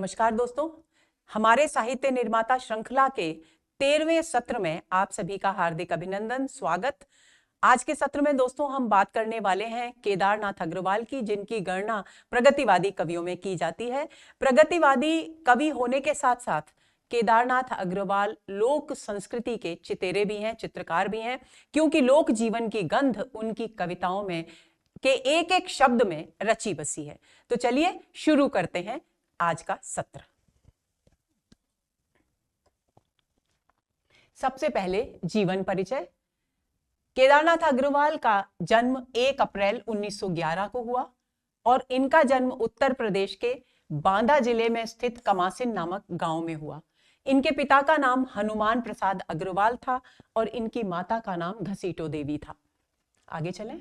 नमस्कार दोस्तों, हमारे साहित्य निर्माता श्रृंखला के 13वें सत्र में आप सभी का हार्दिक अभिनंदन, स्वागत। आज के सत्र में दोस्तों हम बात करने वाले हैं केदारनाथ अग्रवाल की, जिनकी गणना प्रगतिवादी कवियों में की जाती है। प्रगतिवादी कवि होने के साथ साथ केदारनाथ अग्रवाल लोक संस्कृति के चितेरे भी हैं, चित्रकार भी हैं, क्योंकि लोक जीवन की गंध उनकी कविताओं में के एक एक शब्द में रची बसी है। तो चलिए शुरू करते हैं आज का सत्र। सबसे पहले जीवन परिचय। केदारनाथ अग्रवाल का जन्म 1 अप्रैल 1911 को हुआ और इनका जन्म उत्तर प्रदेश के बांदा जिले में स्थित कमासिन नामक गांव में हुआ। इनके पिता का नाम हनुमान प्रसाद अग्रवाल था और इनकी माता का नाम घसीटो देवी था। आगे चलें।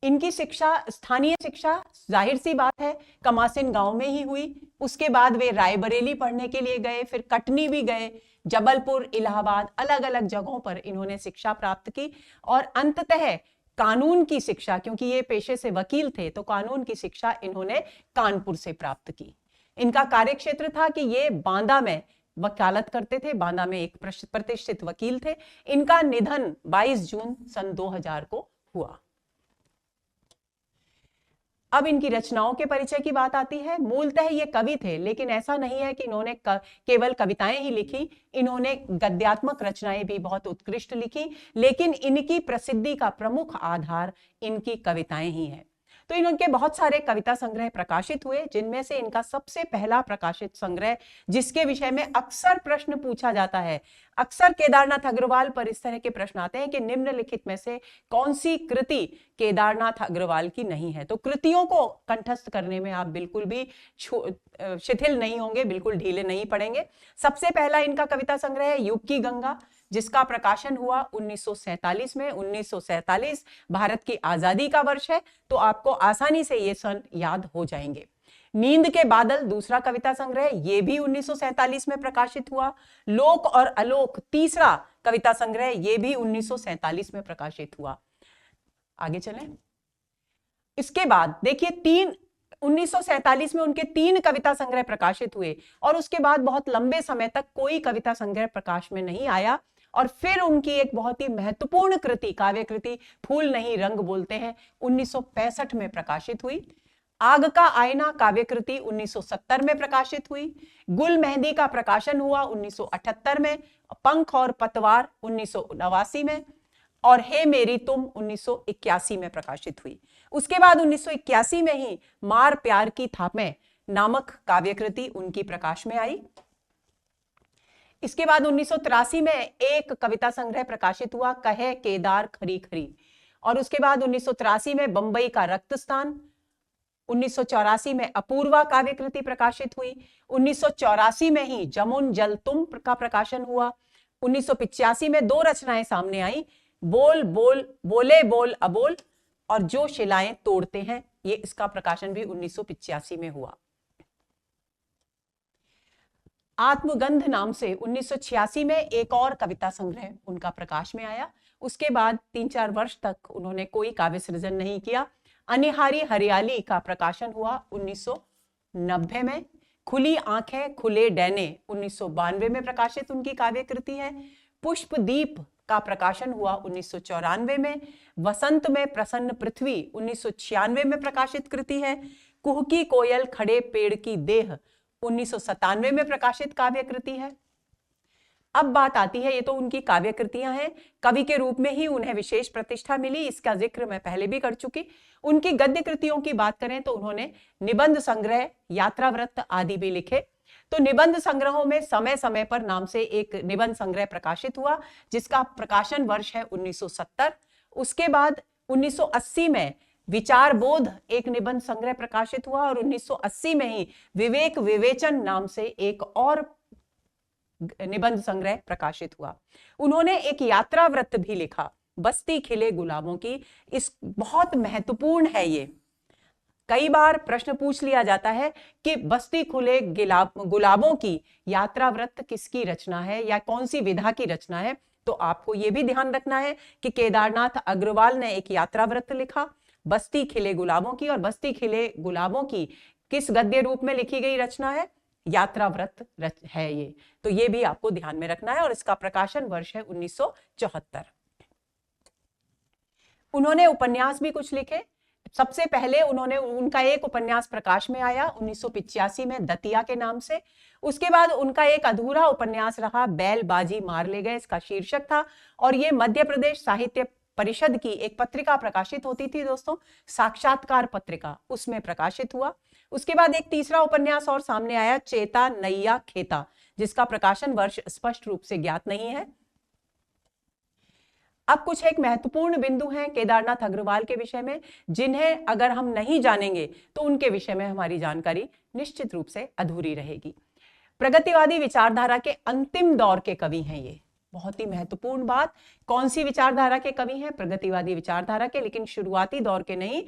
इनकी शिक्षा, स्थानीय शिक्षा जाहिर सी बात है कमासिन गांव में ही हुई। उसके बाद वे रायबरेली पढ़ने के लिए गए, फिर कटनी भी गए, जबलपुर, इलाहाबाद, अलग अलग जगहों पर इन्होंने शिक्षा प्राप्त की और अंततः कानून की शिक्षा, क्योंकि ये पेशे से वकील थे, तो कानून की शिक्षा इन्होंने कानपुर से प्राप्त की। इनका कार्यक्षेत्र था कि ये बांदा में वकालत करते थे, बांदा में एक प्रतिष्ठित वकील थे। इनका निधन 22 जून सन 2000 को हुआ। अब इनकी रचनाओं के परिचय की बात आती है। मूलतः ये कवि थे, लेकिन ऐसा नहीं है कि इन्होंने केवल कविताएं ही लिखी, इन्होंने गद्यात्मक रचनाएं भी बहुत उत्कृष्ट लिखी, लेकिन इनकी प्रसिद्धि का प्रमुख आधार इनकी कविताएं ही हैं। तो इनके बहुत सारे कविता संग्रह प्रकाशित हुए, जिनमें से इनका सबसे पहला प्रकाशित संग्रह, जिसके विषय में अक्सर प्रश्न पूछा जाता है, अक्सर केदारनाथ अग्रवाल पर इस तरह के प्रश्न आते हैं कि निम्नलिखित में से कौन सी कृति केदारनाथ अग्रवाल की नहीं है। तो कृतियों को कंठस्थ करने में आप बिल्कुल भी शिथिल नहीं होंगे, बिल्कुल ढीले नहीं पड़ेंगे। सबसे पहला इनका कविता संग्रह है युग की गंगा, जिसका प्रकाशन हुआ 1947 में। 1947 भारत की आजादी का वर्ष है, तो आपको आसानी से ये सन याद हो जाएंगे। नींद के बादल दूसरा कविता संग्रह, ये भी 1947 में प्रकाशित हुआ। लोक और अलोक तीसरा कविता संग्रह, ये भी 1947 में प्रकाशित हुआ। आगे चलें। इसके बाद देखिए 1947 में उनके 3 कविता संग्रह प्रकाशित हुए और उसके बाद बहुत लंबे समय तक कोई कविता संग्रह प्रकाश में नहीं आया। और फिर उनकी एक बहुत ही महत्वपूर्ण कृति, काव्य कृति फूल नहीं रंग बोलते हैं, 1965 में प्रकाशित हुई। आग का आईना काव्य कृति 1970 में प्रकाशित हुई। गुल मेहंदी का प्रकाशन हुआ 1978 में। पंख और पतवार 1989 में और हे मेरी तुम 1981 में प्रकाशित हुई। उसके बाद 1981 में ही मार प्यार की थापे नामक काव्य कृति उनकी प्रकाश में आई। इसके बाद 1983 में एक कविता संग्रह प्रकाशित हुआ, कहे केदार खरी खरी। और उसके बाद 1983 में बंबई का रक्तस्थान, 1984 में अपूर्वा काव्य कृति प्रकाशित हुई। 1984 में ही जमुन जल तुम का प्रकाशन हुआ। 1985 में 2 रचनाएं सामने आई, बोल बोल बोले बोल अबोल और जो शिलाएं तोड़ते हैं, ये इसका प्रकाशन भी 1985 में हुआ। आत्मगंध नाम से 1986 में एक और कविता संग्रह उनका प्रकाश में आया। उसके बाद 3-4 वर्ष तक उन्होंने कोई काव्य सृजन नहीं किया। अनिहारी हरियाली का प्रकाशन हुआ 1990 में। खुली आंखें खुले डैने 1992 में प्रकाशित उनकी काव्य कृति है। पुष्पदीप का प्रकाशन हुआ 1994 में। वसंत में प्रसन्न पृथ्वी 1996 में प्रकाशित कृति है। कुहकी कोयल खड़े पेड़ की देह 1997 में प्रकाशित काव्य कृति है। अब बात आती है, ये तो उनकी काव्य कृतियां हैं, कवि के रूप में ही उन्हें विशेष प्रतिष्ठा मिली, इसका जिक्र मैं पहले भी कर चुकी। उनकी गद्य कृतियों की बात करें तो उन्होंने निबंध संग्रह, यात्रावृत्त आदि भी लिखे। तो निबंध संग्रहों में समय समय पर नाम से एक निबंध संग्रह प्रकाशित हुआ, जिसका प्रकाशन वर्ष है 1970। उसके बाद 1980 में विचार बोध एक निबंध संग्रह प्रकाशित हुआ और 1980 में ही विवेक विवेचन नाम से एक और निबंध संग्रह प्रकाशित हुआ। उन्होंने एक यात्रावृत्त भी लिखा, बस्ती खिले गुलाबों की। इस बहुत महत्वपूर्ण है ये। कई बार प्रश्न पूछ लिया जाता है कि बस्ती खुले गुलाबों की यात्रावृत्त किसकी रचना है या कौन सी विधा की रचना है। तो आपको यह भी ध्यान रखना है कि केदारनाथ अग्रवाल ने एक यात्रावृत्त लिखा, बस्ती खिले गुलाबों की, और बस्ती खिले गुलाबों की किस गद्य रूप में लिखी गई रचना है? यात्रा व्रत है ये। तो ये भी आपको ध्यान में रखना है और इसका प्रकाशन वर्ष है 1974। उन्होंने उपन्यास भी कुछ लिखे। सबसे पहले उनका एक उपन्यास प्रकाश में आया 1985 में दतिया के नाम से। उसके बाद उनका एक अधूरा उपन्यास रहा बैल बाजी मार ले गए, इसका शीर्षक था। और ये मध्य प्रदेश साहित्य परिषद की एक पत्रिका प्रकाशित होती थी दोस्तों, साक्षात्कार पत्रिका, उसमें प्रकाशित हुआ। उसके बाद एक तीसरा उपन्यास और सामने आया, चेता नैया खेता, जिसका प्रकाशन वर्ष स्पष्ट रूप से ज्ञात नहीं है। अब कुछ एक महत्वपूर्ण बिंदु हैं केदारनाथ अग्रवाल के विषय में, जिन्हें अगर हम नहीं जानेंगे तो उनके विषय में हमारी जानकारी निश्चित रूप से अधूरी रहेगी। प्रगतिवादी विचारधारा के अंतिम दौर के कवि हैं ये। बहुत ही महत्वपूर्ण बात, कौन सी विचारधारा के कवि हैं? प्रगतिवादी विचारधारा के, लेकिन शुरुआती दौर के नहीं,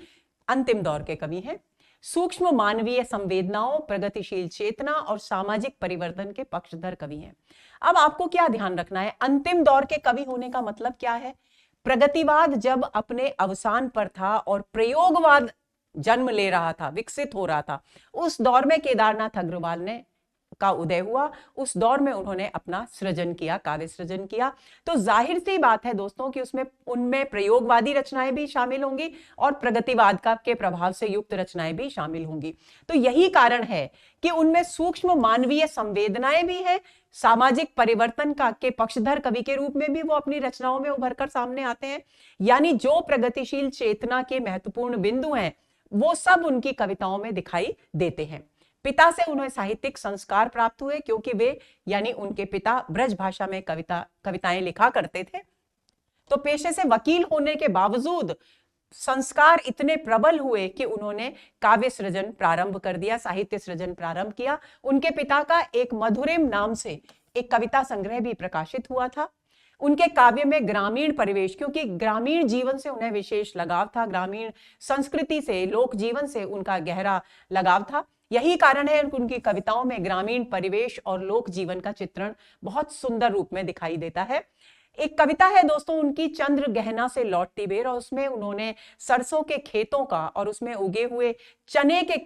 अंतिम दौर के कवि हैं। सूक्ष्म मानवीय संवेदनाओं, प्रगतिशील चेतना और सामाजिक परिवर्तन के पक्षधर कवि हैं। अब आपको क्या ध्यान रखना है, अंतिम दौर के कवि होने का मतलब क्या है? प्रगतिवाद जब अपने अवसान पर था और प्रयोगवाद जन्म ले रहा था, विकसित हो रहा था, उस दौर में केदारनाथ अग्रवाल ने का उदय हुआ। उस दौर में उन्होंने अपना सृजन किया, काव्य सृजन किया। तो जाहिर सी बात है दोस्तों कि उनमें प्रयोगवादी रचनाएं भी शामिल होंगी और प्रगतिवाद का के प्रभाव से युक्त रचनाएं भी शामिल होंगी। तो यही कारण है कि उनमें सूक्ष्म मानवीय संवेदनाएं भी है, सामाजिक परिवर्तन का के पक्षधर कवि के रूप में भी वो अपनी रचनाओं में उभरकर सामने आते हैं। यानी जो प्रगतिशील चेतना के महत्वपूर्ण बिंदु हैं, वो सब उनकी कविताओं में दिखाई देते हैं। पिता से उन्हें साहित्यिक संस्कार प्राप्त हुए, क्योंकि वे यानी उनके पिता ब्रज भाषा में कविताएं लिखा करते थे। तो पेशे से वकील होने के बावजूद संस्कार इतने प्रबल हुए कि उन्होंने काव्य सृजन प्रारंभ कर दिया, साहित्य सृजन प्रारंभ किया। उनके पिता का एक मधुरिम नाम से एक कविता संग्रह भी प्रकाशित हुआ था। उनके काव्य में ग्रामीण परिवेश, क्योंकि ग्रामीण जीवन से उन्हें विशेष लगाव था, ग्रामीण संस्कृति से, लोक जीवन से उनका गहरा लगाव था। यही कारण है उनकी कविताओं में ग्रामीण परिवेश और लोक जीवन का चित्रण बहुत सुंदर रूप में दिखाई देता है। एक कविता है दोस्तों उनकी, चंद्र गहना से लौटती बेर, और उसमें उन्होंने सरसों के खेतों का और उसमें उगे हुए चने के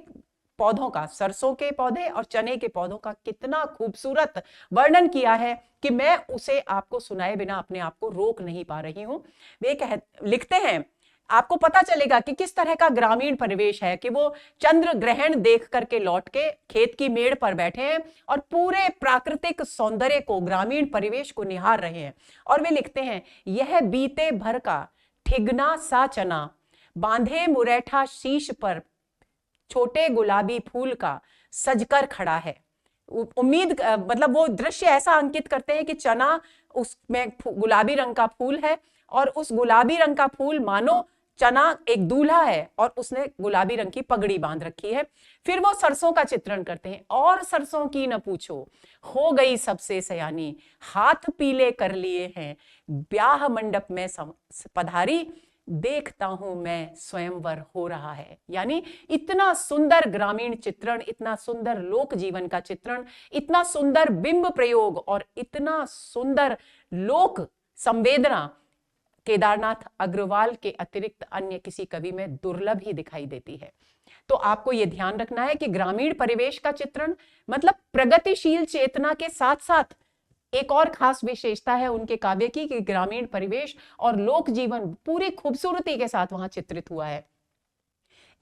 पौधों का, सरसों के पौधे और चने के पौधों का कितना खूबसूरत वर्णन किया है कि मैं उसे आपको सुनाए बिना अपने आप को रोक नहीं पा रही हूं। वे लिखते हैं, आपको पता चलेगा कि किस तरह का ग्रामीण परिवेश है कि वो चंद्र ग्रहण देख करके लौट के खेत की मेड़ पर बैठे हैं और पूरे प्राकृतिक सौंदर्य को, ग्रामीण परिवेश को निहार रहे हैं। और वे लिखते हैं, यह बीते भर का ठिगना सा चना, बांधे मुरैठा शीश पर, छोटे गुलाबी फूल का सजकर खड़ा है। उम्मीद मतलब वो दृश्य ऐसा अंकित करते हैं कि चना, उसमें गुलाबी रंग का फूल है और उस गुलाबी रंग का फूल मानो चना एक दूल्हा है और उसने गुलाबी रंग की पगड़ी बांध रखी है। फिर वो सरसों का चित्रण करते हैं, और सरसों की न पूछो, हो गई सबसे सयानी, हाथ पीले कर लिए हैं, ब्याह मंडप में पधारी, देखता हूं मैं स्वयंवर हो रहा है। यानी इतना सुंदर ग्रामीण चित्रण, इतना सुंदर लोक जीवन का चित्रण, इतना सुंदर बिंब प्रयोग और इतना सुंदर लोक संवेदना केदारनाथ अग्रवाल के अतिरिक्त अन्य किसी कवि में दुर्लभ ही दिखाई देती है। तो आपको यह ध्यान रखना है कि ग्रामीण परिवेश का चित्रण मतलब प्रगतिशील चेतना के साथ साथ एक और खास विशेषता है उनके काव्य की कि ग्रामीण परिवेश और लोक जीवन पूरी खूबसूरती के साथ वहां चित्रित हुआ है।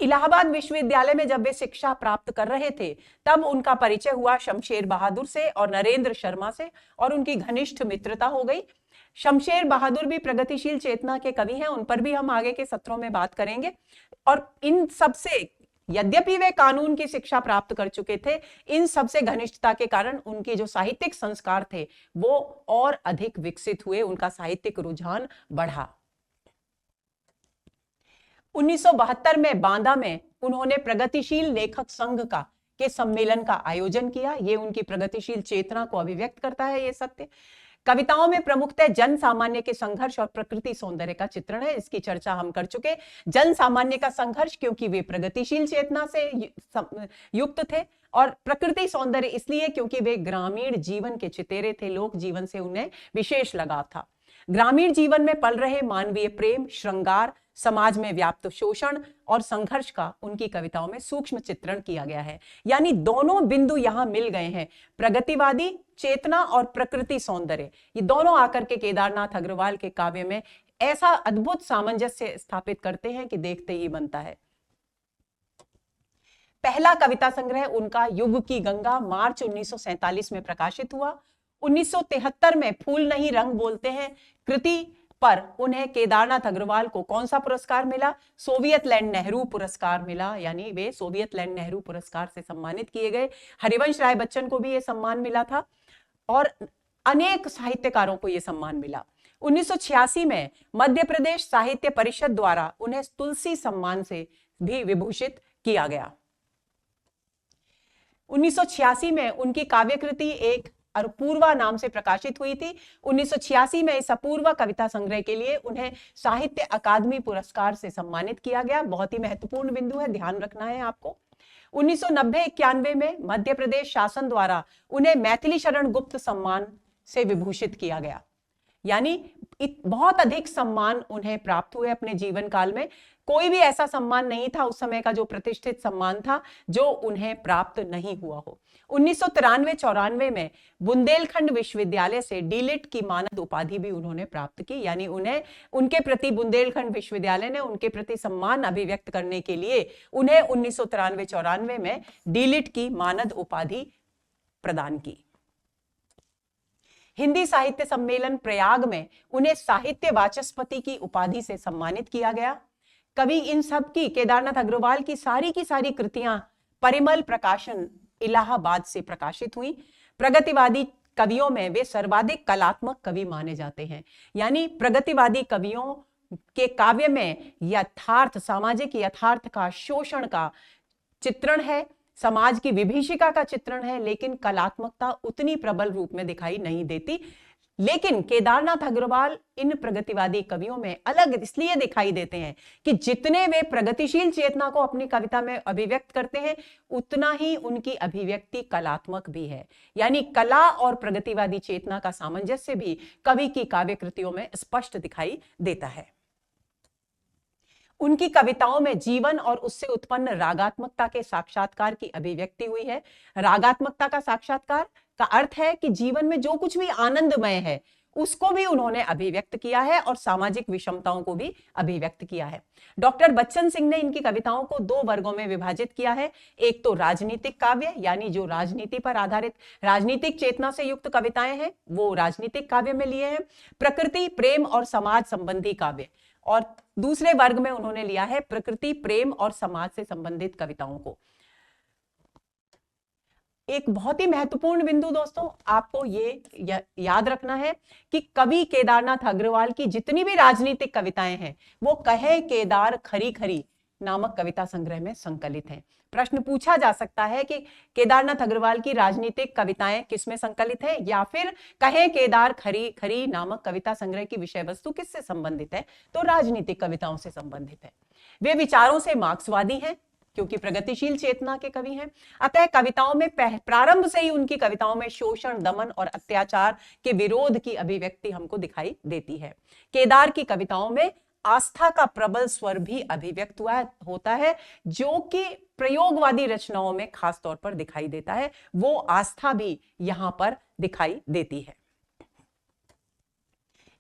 इलाहाबाद विश्वविद्यालय में जब वे शिक्षा प्राप्त कर रहे थे तब उनका परिचय हुआ शमशेर बहादुर से और नरेंद्र शर्मा से, और उनकी घनिष्ठ मित्रता हो गई। शमशेर बहादुर भी प्रगतिशील चेतना के कवि हैं, उन पर भी हम आगे के सत्रों में बात करेंगे। और इन सबसे, यद्यपि वे कानून की शिक्षा प्राप्त कर चुके थे, इन सबसे घनिष्ठता के कारण उनके जो साहित्यिक संस्कार थे वो और अधिक विकसित हुए, उनका साहित्यिक रुझान बढ़ा। 1972 में बांदा में उन्होंने प्रगतिशील लेखक संघ के सम्मेलन का आयोजन किया। ये उनकी प्रगतिशील चेतना को अभिव्यक्त करता है ये सत्य। कविताओं में प्रमुखतः जन सामान्य के संघर्ष और प्रकृति सौंदर्य का चित्रण है, इसकी चर्चा हम कर चुके। जन सामान्य का संघर्ष क्योंकि वे प्रगतिशील चेतना से युक्त थे, और प्रकृति सौंदर्य इसलिए क्योंकि वे ग्रामीण जीवन के चितेरे थे, लोक जीवन से उन्हें विशेष लगाव था। ग्रामीण जीवन में पल रहे मानवीय प्रेम, श्रृंगार, समाज में व्याप्त शोषण और संघर्ष का उनकी कविताओं में सूक्ष्म चित्रण किया गया है। यानी दोनों बिंदु यहां मिल गए हैं, प्रगतिवादी चेतना और प्रकृति सौंदर्य, ये दोनों आकर के केदारनाथ अग्रवाल के काव्य में ऐसा अद्भुत सामंजस्य स्थापित करते हैं कि देखते ही बनता है। पहला कविता संग्रह उनका युग की गंगा मार्च 1947 में प्रकाशित हुआ। 1973 में फूल नहीं रंग बोलते हैं कृति पर उन्हें केदारनाथ अग्रवाल को कौन सा पुरस्कार मिला? सोवियत लैंड नेहरू पुरस्कार मिला, यानी वे सोवियत लैंड नेहरू पुरस्कार से सम्मानित किए गए। हरिवंश राय बच्चन को भी यह सम्मान मिला था और अनेक साहित्यकारों को यह सम्मान मिला। 1986 में मध्य प्रदेश साहित्य परिषद द्वारा उन्हें तुलसी सम्मान से भी विभूषित किया गया। 1986 में उनकी काव्यकृति एक अपूर्वा नाम से प्रकाशित हुई थी। 1986 में इस अपूर्वा कविता संग्रह के लिए उन्हें साहित्य अकादमी पुरस्कार से सम्मानित किया गया। बहुत ही महत्वपूर्ण बिंदु है, ध्यान रखना है आपको। 1990-91 में मध्य प्रदेश शासन द्वारा उन्हें मैथिली शरण गुप्त सम्मान से विभूषित किया गया। यानी बहुत अधिक सम्मान उन्हें प्राप्त हुए अपने जीवन काल में। कोई भी ऐसा सम्मान नहीं था उस समय का जो प्रतिष्ठित सम्मान था जो उन्हें प्राप्त नहीं हुआ हो। 1993-94 में बुंदेलखंड विश्वविद्यालय से डीलिट की मानद उपाधि भी उन्होंने प्राप्त की। यानी उन्हें उनके प्रति बुंदेलखंड विश्वविद्यालय ने उनके प्रति सम्मान अभिव्यक्त करने के लिए उन्हें 1993-94 में डीलिट की मानद उपाधि प्रदान की। हिंदी साहित्य सम्मेलन प्रयाग में उन्हें साहित्य वाचस्पति की उपाधि से सम्मानित किया गया। कवि इन सब की केदारनाथ अग्रवाल की सारी कृतियां परिमल प्रकाशन इलाहाबाद से प्रकाशित हुई। प्रगतिवादी कवियों में वे सर्वाधिक कलात्मक कवि माने जाते हैं। यानी प्रगतिवादी कवियों के काव्य में यथार्थ, सामाजिक यथार्थ का, शोषण का चित्रण है, समाज की विभीषिका का चित्रण है, लेकिन कलात्मकता उतनी प्रबल रूप में दिखाई नहीं देती। लेकिन केदारनाथ अग्रवाल इन प्रगतिवादी कवियों में अलग इसलिए दिखाई देते हैं कि जितने वे प्रगतिशील चेतना को अपनी कविता में अभिव्यक्त करते हैं उतना ही उनकी अभिव्यक्ति कलात्मक भी है। यानी कला और प्रगतिवादी चेतना का सामंजस्य भी कवि की काव्य कृतियों में स्पष्ट दिखाई देता है। उनकी कविताओं में जीवन और उससे उत्पन्न रागात्मकता के साक्षात्कार की अभिव्यक्ति हुई है। रागात्मकता का साक्षात्कार का अर्थ है कि जीवन में जो कुछ भी आनंदमय है उसको भी उन्होंने अभिव्यक्त किया है और सामाजिक विषमताओं को भी अभिव्यक्त किया है। डॉक्टर बच्चन सिंह ने इनकी कविताओं को दो वर्गों में विभाजित किया है। एक तो राजनीतिक काव्य, यानी जो राजनीति पर आधारित राजनीतिक चेतना से युक्त कविताएं हैं वो राजनीतिक काव्य में लिए हैं। प्रकृति, प्रेम और समाज संबंधी काव्य, और दूसरे वर्ग में उन्होंने लिया है प्रकृति, प्रेम और समाज से संबंधित कविताओं को। एक बहुत ही महत्वपूर्ण बिंदु दोस्तों आपको ये याद रखना है कि कवि केदारनाथ अग्रवाल की जितनी भी राजनीतिक कविताएं हैं वो कहे केदार खरी खरी नामक कविता संग्रह में संकलित हैं। प्रश्न पूछा जा सकता है कि केदारनाथ अग्रवाल की राजनीतिक कविताएं किसमें संकलित है, या फिर कहे केदार खरी खरी नामक कविता संग्रह की विषय वस्तु किससे संबंधित है? तो राजनीतिक कविताओं से संबंधित है। वे विचारों से मार्क्सवादी हैं क्योंकि प्रगतिशील चेतना के कवि हैं। अतः कविताओं में प्रारंभ से ही उनकी कविताओं में शोषण, दमन और अत्याचार के विरोध की अभिव्यक्ति हमको दिखाई देती है। केदार की कविताओं में आस्था का प्रबल स्वर भी अभिव्यक्त होता है जो कि प्रयोगवादी रचनाओं में खास तौर पर दिखाई देता है। वो आस्था भी यहां पर दिखाई देती है।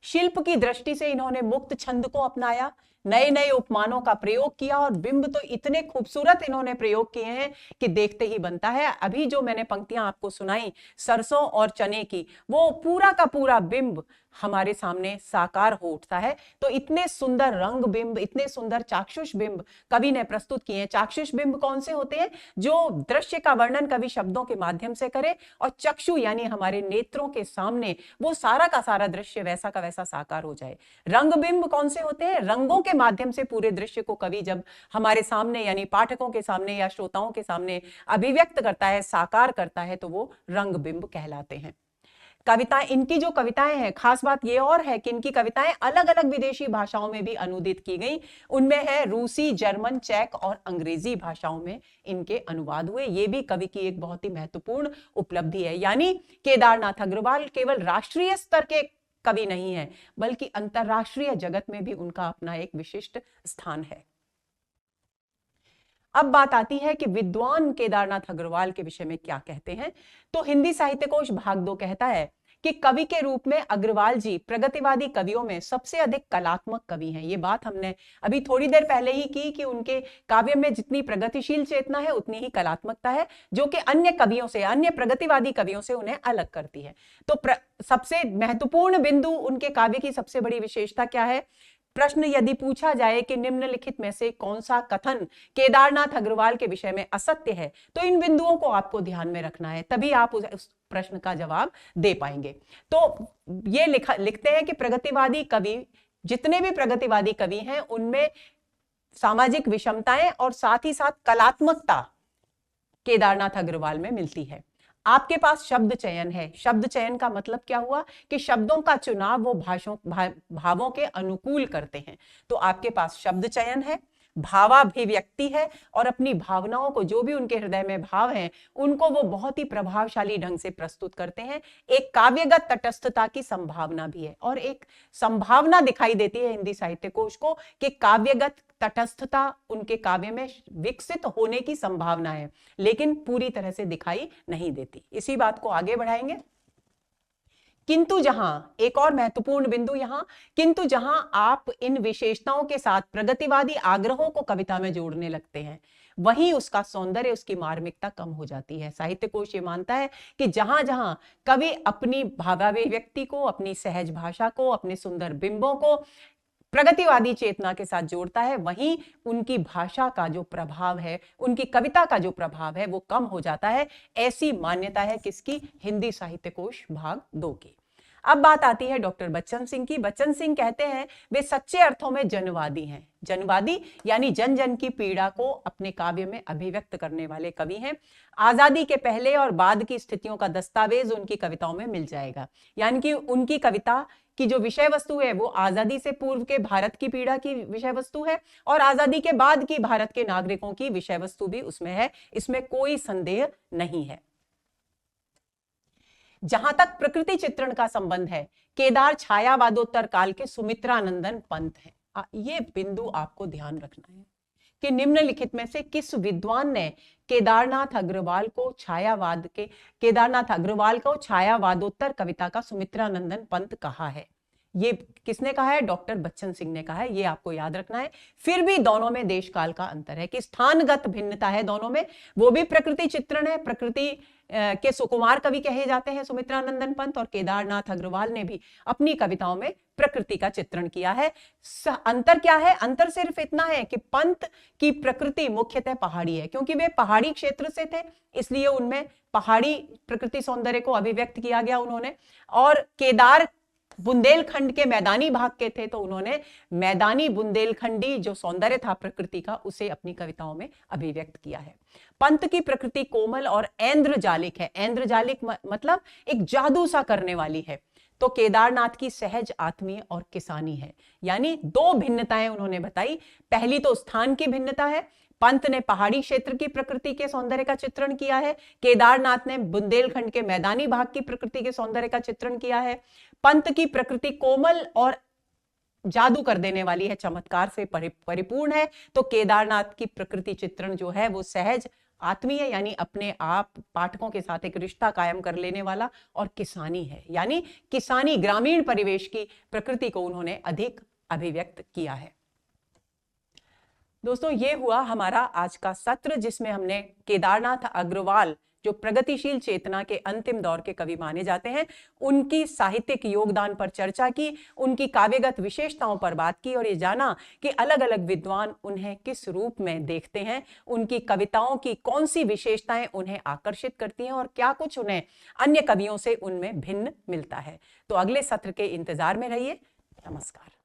शिल्प की दृष्टि से इन्होंने मुक्त छंद को अपनाया, नए नए उपमानों का प्रयोग किया और बिंब तो इतने खूबसूरत इन्होंने प्रयोग किए हैं कि देखते ही बनता है। अभी जो मैंने पंक्तियां आपको सुनाई सरसों और चने की, वो पूरा का पूरा बिंब हमारे सामने साकार हो उठता है। तो इतने सुंदर रंग बिंब, इतने सुंदर चाक्षुष बिंब कवि ने प्रस्तुत किए हैं। चाक्षुष बिंब कौन से होते हैं? जो दृश्य का वर्णन कवि शब्दों के माध्यम से करे और चक्षु यानी हमारे नेत्रों के सामने वो सारा का सारा दृश्य वैसा का वैसा साकार हो जाए। रंग बिंब कौन से होते हैं? रंगों के माध्यम से पूरे दृश्य को कवि जब हमारे सामने यानी पाठकों के सामने या श्रोताओं के सामने अभिव्यक्त करता है, साकार करता है, तो वो रंग बिंब कहलाते हैं। कविताएं, इनकी जो कविताएं हैं, खास बात ये और है कि इनकी कविताएं अलग अलग विदेशी भाषाओं में भी अनुदित की गई। उनमें है रूसी, जर्मन, चेक और अंग्रेजी भाषाओं में इनके अनुवाद हुए। ये भी कवि की एक बहुत ही महत्वपूर्ण उपलब्धि है। यानी केदारनाथ अग्रवाल केवल राष्ट्रीय स्तर के कवि नहीं है, बल्कि अंतरराष्ट्रीय जगत में भी उनका अपना एक विशिष्ट स्थान है। अब बात आती है कि विद्वान केदारनाथ अग्रवाल के विषय में क्या कहते हैं। तो हिंदी साहित्य कोश भाग 2 कहता है कि कवि के रूप में अग्रवाल जी प्रगतिवादी कवियों में सबसे अधिक कलात्मक कवि हैं। ये बात हमने अभी थोड़ी देर पहले ही की कि उनके काव्य में जितनी प्रगतिशील चेतना है उतनी ही कलात्मकता है, जो कि अन्य कवियों से, अन्य प्रगतिवादी कवियों से उन्हें अलग करती है। तो सबसे महत्वपूर्ण बिंदु उनके काव्य की सबसे बड़ी विशेषता क्या है? प्रश्न यदि पूछा जाए कि निम्नलिखित में से कौन सा कथन केदारनाथ अग्रवाल के विषय में असत्य है, तो इन बिंदुओं को आपको ध्यान में रखना है, तभी आप उस प्रश्न का जवाब दे पाएंगे। तो ये लिखते हैं कि प्रगतिवादी कवि, जितने भी प्रगतिवादी कवि हैं, उनमें सामाजिक विषमताएं और साथ ही साथ कलात्मकता केदारनाथ अग्रवाल में मिलती है। आपके पास शब्द चयन है। शब्द चयन का मतलब क्या हुआ कि शब्दों का चुनाव वो भावों के अनुकूल करते हैं। तो आपके पास शब्द चयन है, भावाभिव्यक्ति है, और अपनी भावनाओं को, जो भी उनके हृदय में भाव हैं, उनको वो बहुत ही प्रभावशाली ढंग से प्रस्तुत करते हैं। एक काव्यगत तटस्थता की संभावना भी है, और एक संभावना दिखाई देती है हिंदी साहित्य कोश को कि काव्यगत तटस्थता उनके काव्य में विकसित होने की संभावना है, लेकिन पूरी तरह से दिखाई नहीं देती। इसी बात को आगे बढ़ाएंगे। किंतु जहां, एक और महत्वपूर्ण बिंदु यहां, किंतु जहां आप इन विशेषताओं के साथ प्रगतिवादी आग्रहों को कविता में जोड़ने लगते हैं, वहीं उसका सौंदर्य, उसकी मार्मिकता कम हो जाती है। साहित्य कोश ये मानता है कि जहां जहां कवि अपनी भावाभिव्यक्ति को, अपनी सहज भाषा को, अपने सुंदर बिंबों को प्रगतिवादी चेतना के साथ जोड़ता है, वहीं उनकी भाषा का जो प्रभाव है, उनकी कविता का जो प्रभाव है, वो कम हो जाता है। ऐसी मान्यता है किसकी? हिंदी साहित्य कोश भाग 2 की। अब बात आती है डॉक्टर बच्चन सिंह की। बच्चन सिंह कहते हैं वे सच्चे अर्थों में जनवादी हैं। जनवादी यानी जन जन की पीड़ा को अपने काव्य में अभिव्यक्त करने वाले कवि हैं। आजादी के पहले और बाद की स्थितियों का दस्तावेज उनकी कविताओं में मिल जाएगा। यानी कि उनकी कविता की जो विषय वस्तु है वो आजादी से पूर्व के भारत की पीड़ा की विषय वस्तु है, और आजादी के बाद की भारत के नागरिकों की विषय वस्तु भी उसमें है, इसमें कोई संदेह नहीं है। जहां तक प्रकृति चित्रण का संबंध है, केदार छायावादोत्तर काल के सुमित्रानंदन पंत हैं। ये बिंदु आपको ध्यान रखना है कि निम्नलिखित में से किस विद्वान ने केदारनाथ अग्रवाल को छायावादोत्तर कविता का सुमित्रानंदन पंत कहा है। ये किसने कहा है? डॉक्टर बच्चन सिंह ने कहा है। ये आपको याद रखना है। फिर भी दोनों में देश काल का अंतर है कि स्थानगत भिन्नता है दोनों में। वो भी प्रकृति चित्रण है, प्रकृति के सुकुमार कवि कहे जाते हैं सुमित्रानंदन पंत, और केदारनाथ अग्रवाल ने भी अपनी कविताओं में प्रकृति का चित्रण किया है। अंतर क्या है? अंतर सिर्फ इतना है कि पंत की प्रकृति मुख्यतः पहाड़ी है, क्योंकि वे पहाड़ी क्षेत्र से थे, इसलिए उनमें पहाड़ी प्रकृति सौंदर्य को अभिव्यक्त किया गया उन्होंने। और केदार बुंदेलखंड के मैदानी भाग के थे, तो उन्होंने मैदानी बुंदेलखंडी जो सौंदर्य था प्रकृति का, उसे अपनी कविताओं में अभिव्यक्त किया है। पंत की प्रकृति कोमल और ऐन्द्रजालिक है। ऐन्द्रजालिक मतलब एक जादू सा करने वाली है। तो केदारनाथ की सहज आत्मीय और किसानी है। यानी दो भिन्नताएं उन्होंने बताई। पहली तो स्थान की भिन्नता है, पंत ने पहाड़ी क्षेत्र की प्रकृति के सौंदर्य का चित्रण किया है, केदारनाथ ने बुंदेलखंड के मैदानी भाग की प्रकृति के सौंदर्य का चित्रण किया है। पंत की प्रकृति कोमल और जादू कर देने वाली है, चमत्कार से परिपूर्ण है, तो केदारनाथ की प्रकृति चित्रण जो है वो सहज आत्मीय, यानी अपने आप पाठकों के साथ एक रिश्ता कायम कर लेने वाला, और किसानी है, यानी किसानी ग्रामीण परिवेश की प्रकृति को उन्होंने अधिक अभिव्यक्त किया है। दोस्तों, ये हुआ हमारा आज का सत्र, जिसमें हमने केदारनाथ अग्रवाल, जो प्रगतिशील चेतना के अंतिम दौर के कवि माने जाते हैं, उनकी साहित्यिक योगदान पर चर्चा की, उनकी काव्यगत विशेषताओं पर बात की, और ये जाना कि अलग अलग विद्वान उन्हें किस रूप में देखते हैं, उनकी कविताओं की कौन सी विशेषताएं उन्हें आकर्षित करती हैं, और क्या कुछ उन्हें अन्य कवियों से उनमें भिन्न मिलता है। तो अगले सत्र के इंतजार में रहिए। नमस्कार।